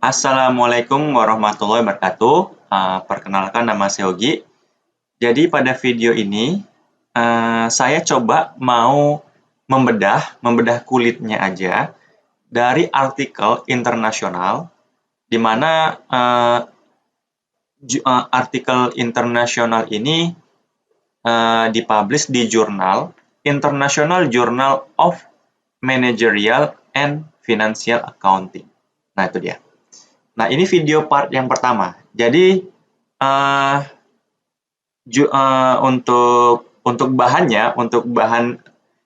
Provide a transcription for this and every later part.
Assalamualaikum warahmatullahi wabarakatuh. Perkenalkan nama saya Yogi. Jadi pada video ini saya coba mau membedah kulitnya aja dari artikel internasional, di mana artikel internasional ini dipublish di jurnal International Journal of Managerial and Financial Accounting. Nah, itu dia. Nah, ini video part yang pertama. Jadi, untuk bahan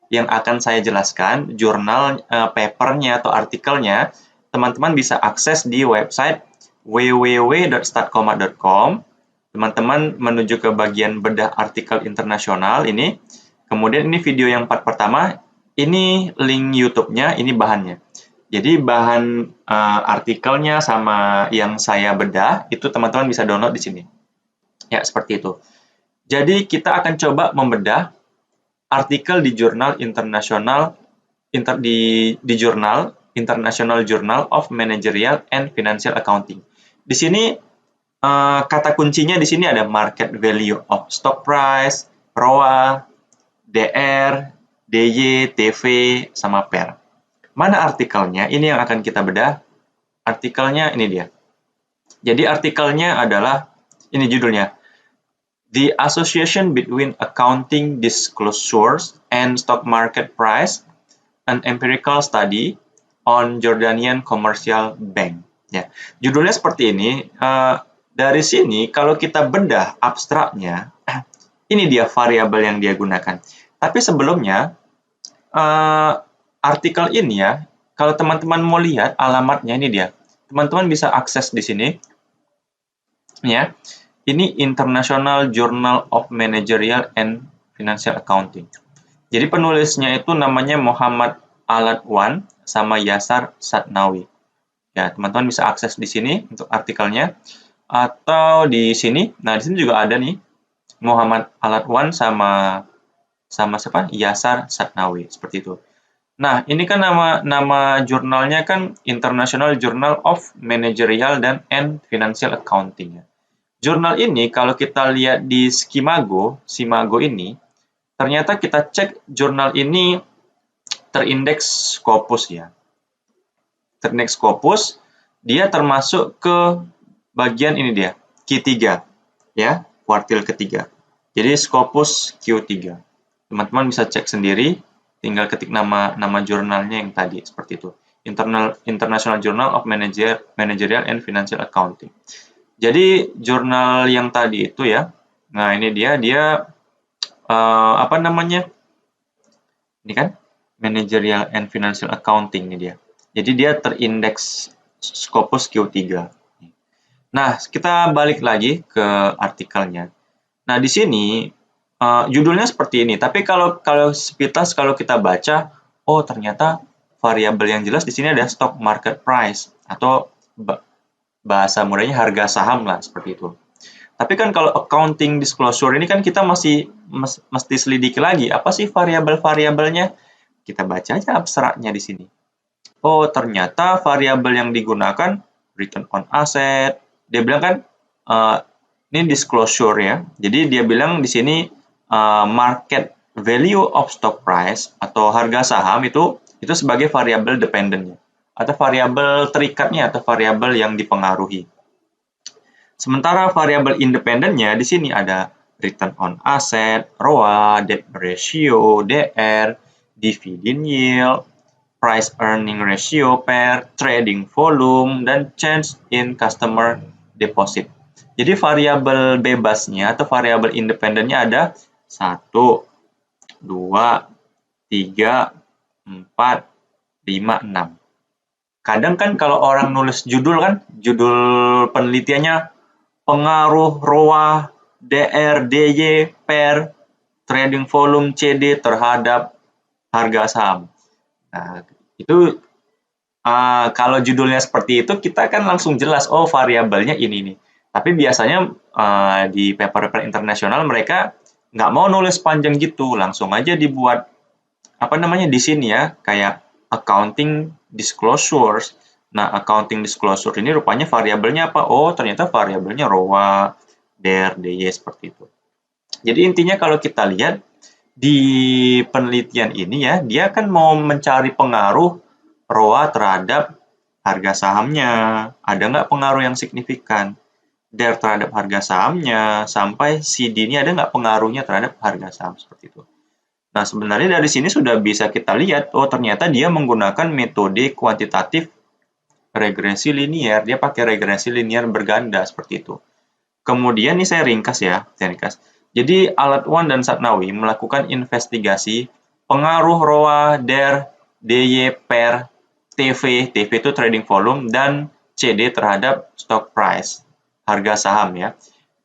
yang akan saya jelaskan, jurnal, papernya atau artikelnya, teman-teman bisa akses di website www.statcoma.com. Teman-teman menuju ke bagian bedah artikel internasional ini. Kemudian ini video yang part pertama, ini link YouTube-nya, ini bahannya. Jadi bahan artikelnya sama yang saya bedah itu teman-teman bisa download di sini. Ya, seperti itu. Jadi kita akan coba membedah artikel di jurnal internasional di jurnal International Journal of Managerial and Financial Accounting. Di sini kata kuncinya di sini ada market value of stock price, ROA, DR, DY, TV, sama PER. Mana artikelnya? Ini yang akan kita bedah. Artikelnya ini dia. Jadi artikelnya adalah, ini judulnya, The Association Between Accounting Disclosures and Stock Market Price, an Empirical Study on Jordanian Commercial Bank. Ya, judulnya seperti ini. Dari sini, kalau kita bedah abstraknya, ini dia variabel yang dia gunakan. Tapi sebelumnya, artikel ini ya, kalau teman-teman mau lihat alamatnya ini dia. Teman-teman bisa akses di sini. Ya. Ini International Journal of Managerial and Financial Accounting. Jadi penulisnya itu namanya Muhammad Alatwan sama Yasar Satnawi. Ya, teman-teman bisa akses di sini untuk artikelnya atau di sini. Nah, di sini juga ada nih Muhammad Alatwan sama siapa? Yasar Satnawi, seperti itu. Nah, ini kan nama jurnalnya kan International Journal of Managerial and Financial Accounting. Jurnal ini kalau kita lihat di Simago ini, ternyata kita cek jurnal ini terindeks Scopus ya. Terindeks Scopus, dia termasuk ke bagian ini dia, Q3 ya, kuartil ketiga. Jadi Scopus Q3. Teman-teman bisa cek sendiri, tinggal ketik nama jurnalnya yang tadi seperti itu. International Journal of Managerial and Financial Accounting. Jadi jurnal yang tadi itu ya. Nah, ini dia apa namanya? Ini kan Managerial and Financial Accounting ini dia. Jadi dia terindeks Scopus Q3. Nah, kita balik lagi ke artikelnya. Nah, di sini judulnya seperti ini, tapi kalau sepintas kalau kita baca, oh ternyata variabel yang jelas di sini ada stock market price atau bahasa mudahnya harga saham lah, seperti itu. Tapi kan kalau accounting disclosure ini kan kita mesti selidiki lagi, apa sih variabel-variabelnya? Kita baca aja abstraknya di sini. Oh, ternyata variabel yang digunakan return on asset. Dia bilang kan ini disclosure ya. Jadi dia bilang di sini market value of stock price atau harga saham itu sebagai variabel dependentnya atau variabel terikatnya atau variabel yang dipengaruhi. Sementara variabel independennya di sini ada return on asset, ROA, debt ratio, DR, dividend yield, price earning ratio, PER, trading volume, dan change in customer deposit. Jadi variabel bebasnya atau variabel independennya ada 1, 2, 3, 4, 5, 6. Kadang kan kalau orang nulis judul kan, judul penelitiannya pengaruh ROA, DR, DY, PER, trading volume, CD terhadap harga saham. Nah, itu kalau judulnya seperti itu, kita kan langsung jelas, oh variabelnya ini nih. Tapi biasanya di paper-paper internasional mereka nggak mau nulis panjang gitu, langsung aja dibuat apa namanya di sini ya, kayak accounting disclosures. Nah, accounting disclosure ini rupanya variabelnya apa? Oh, ternyata variabelnya ROA, DER, DY seperti itu. Jadi intinya kalau kita lihat di penelitian ini ya, dia kan mau mencari pengaruh ROA terhadap harga sahamnya. Ada nggak pengaruh yang signifikan? DER terhadap harga sahamnya, sampai CD ini ada nggak pengaruhnya terhadap harga saham seperti itu. Nah, sebenarnya dari sini sudah bisa kita lihat, oh ternyata dia menggunakan metode kuantitatif regresi linier, dia pakai regresi linier berganda seperti itu. Kemudian ini saya ringkas ya, Jadi Alatwan dan Satnawi melakukan investigasi pengaruh ROA, DER, DY per TV, TV itu trading volume, dan CD terhadap stock price, harga saham ya.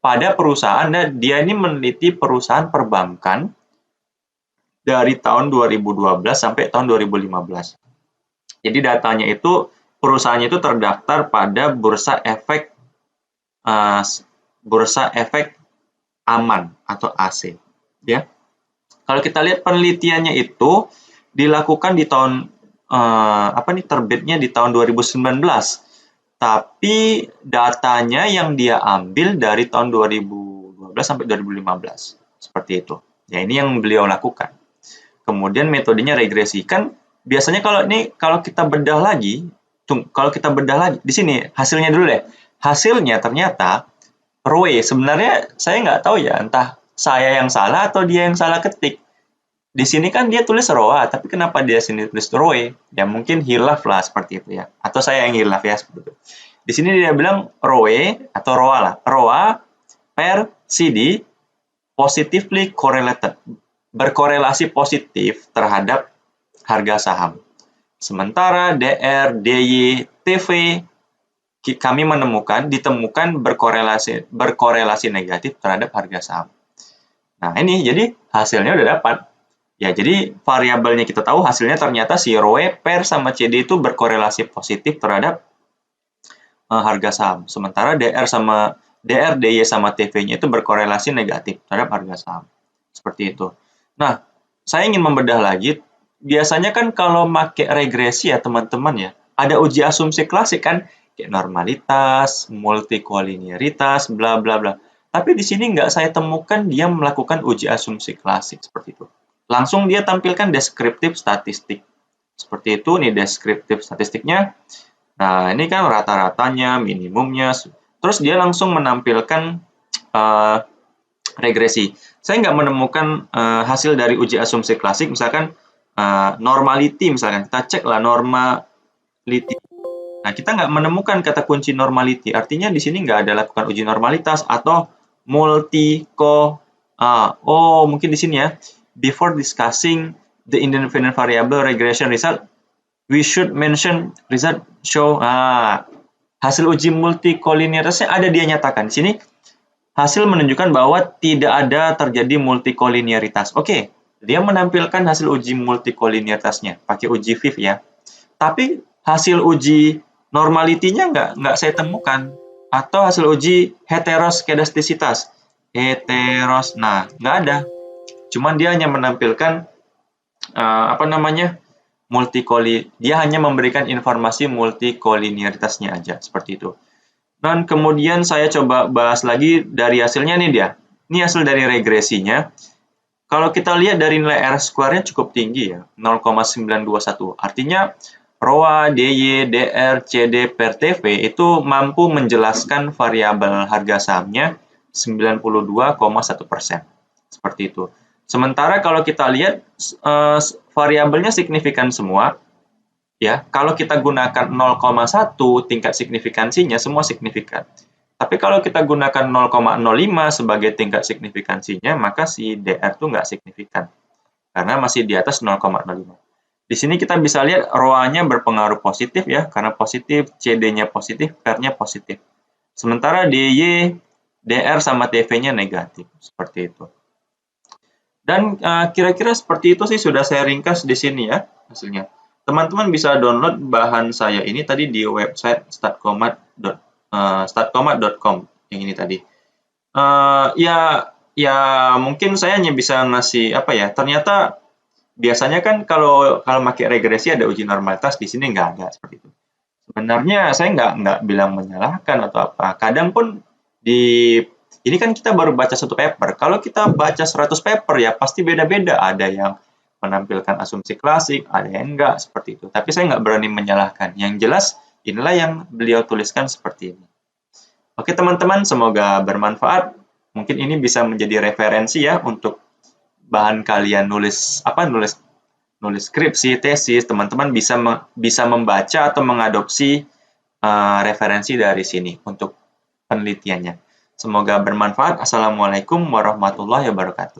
Pada perusahaan, dan dia ini meneliti perusahaan perbankan dari tahun 2012 sampai tahun 2015. Jadi datanya itu perusahaannya itu terdaftar pada bursa efek aman atau AC. Ya, kalau kita lihat penelitiannya itu dilakukan di tahun terbitnya di tahun 2019. Tapi datanya yang dia ambil dari tahun 2012 sampai 2015. Seperti itu. Ya, ini yang beliau lakukan. Kemudian metodenya regresi. Kan biasanya kalau kita bedah lagi di sini hasilnya dulu deh. Hasilnya ternyata ROE, sebenarnya saya nggak tahu ya, entah saya yang salah atau dia yang salah ketik. Di sini kan dia tulis ROA, tapi kenapa dia sini tulis ROE? Ya mungkin hilaf lah seperti itu ya. Atau saya yang hilaf ya seperti itu. Di sini dia bilang ROE atau ROA lah. ROA per CD positively correlated. Berkorelasi positif terhadap harga saham. Sementara DR, DY, TV kami ditemukan berkorelasi negatif terhadap harga saham. Nah, ini jadi hasilnya udah dapat. Ya, jadi variabelnya kita tahu hasilnya ternyata si ROE per sama CD itu berkorelasi positif terhadap harga saham. Sementara DR, DY sama TV-nya itu berkorelasi negatif terhadap harga saham. Seperti itu. Nah, saya ingin membedah lagi. Biasanya kan kalau pakai regresi ya teman-teman ya, ada uji asumsi klasik kan, kayak normalitas, multikolinearitas, bla bla bla. Tapi di sini nggak saya temukan dia melakukan uji asumsi klasik seperti itu. Langsung dia tampilkan deskriptif statistik. Seperti itu nih deskriptif statistiknya. Nah, ini kan rata-ratanya, minimumnya. Terus dia langsung menampilkan regresi. Saya nggak menemukan hasil dari uji asumsi klasik, misalkan normality, misalkan kita cek lah normality. Nah, kita nggak menemukan kata kunci normality. Artinya di sini nggak ada lakukan uji normalitas atau mungkin di sini ya. Before discussing the independent variable regression result, we should mention result show. Hasil uji multikolinearitasnya ada dia nyatakan. Di sini hasil menunjukkan bahwa tidak ada terjadi multikolinearitas. Oke, dia menampilkan hasil uji multikolinearitasnya pakai uji FIF ya. Tapi hasil uji normality-nya nggak saya temukan, atau hasil uji heteroskedastisitas. Nah, nggak ada. Cuman dia hanya menampilkan dia hanya memberikan informasi multikolinearitasnya aja, seperti itu. Dan kemudian saya coba bahas lagi dari hasilnya nih dia. Ini hasil dari regresinya. Kalau kita lihat dari nilai R-square-nya cukup tinggi ya, 0,921. Artinya ROA, DY, DR, CD per TV itu mampu menjelaskan variabel harga sahamnya 92,1%. Seperti itu. Sementara kalau kita lihat variabelnya signifikan semua. Ya, kalau kita gunakan 0,1 tingkat signifikansinya semua signifikan. Tapi kalau kita gunakan 0,05 sebagai tingkat signifikansinya, maka si DR itu nggak signifikan. Karena masih di atas 0,05. Di sini kita bisa lihat ROA-nya berpengaruh positif ya, karena positif, CD-nya positif, PR-nya positif. Sementara DY, DR sama TV-nya negatif, seperti itu. Dan kira-kira seperti itu sih sudah saya ringkas di sini ya hasilnya. Teman-teman bisa download bahan saya ini tadi di website statcomat.com yang ini tadi. Ya mungkin saya hanya bisa ngasih ternyata biasanya kan kalau pakai regresi ada uji normalitas, di sini nggak ada seperti itu. Sebenarnya saya nggak bilang menyalahkan atau apa. Kadang pun di ini kan kita baru baca satu paper. Kalau kita baca 100 paper ya pasti beda-beda. Ada yang menampilkan asumsi klasik, ada yang enggak seperti itu. Tapi saya nggak berani menyalahkan. Yang jelas inilah yang beliau tuliskan seperti ini. Oke teman-teman, semoga bermanfaat. Mungkin ini bisa menjadi referensi ya untuk bahan kalian nulis nulis skripsi, tesis, teman-teman bisa membaca atau mengadopsi referensi dari sini untuk penelitiannya. Semoga bermanfaat. Assalamualaikum warahmatullahi wabarakatuh.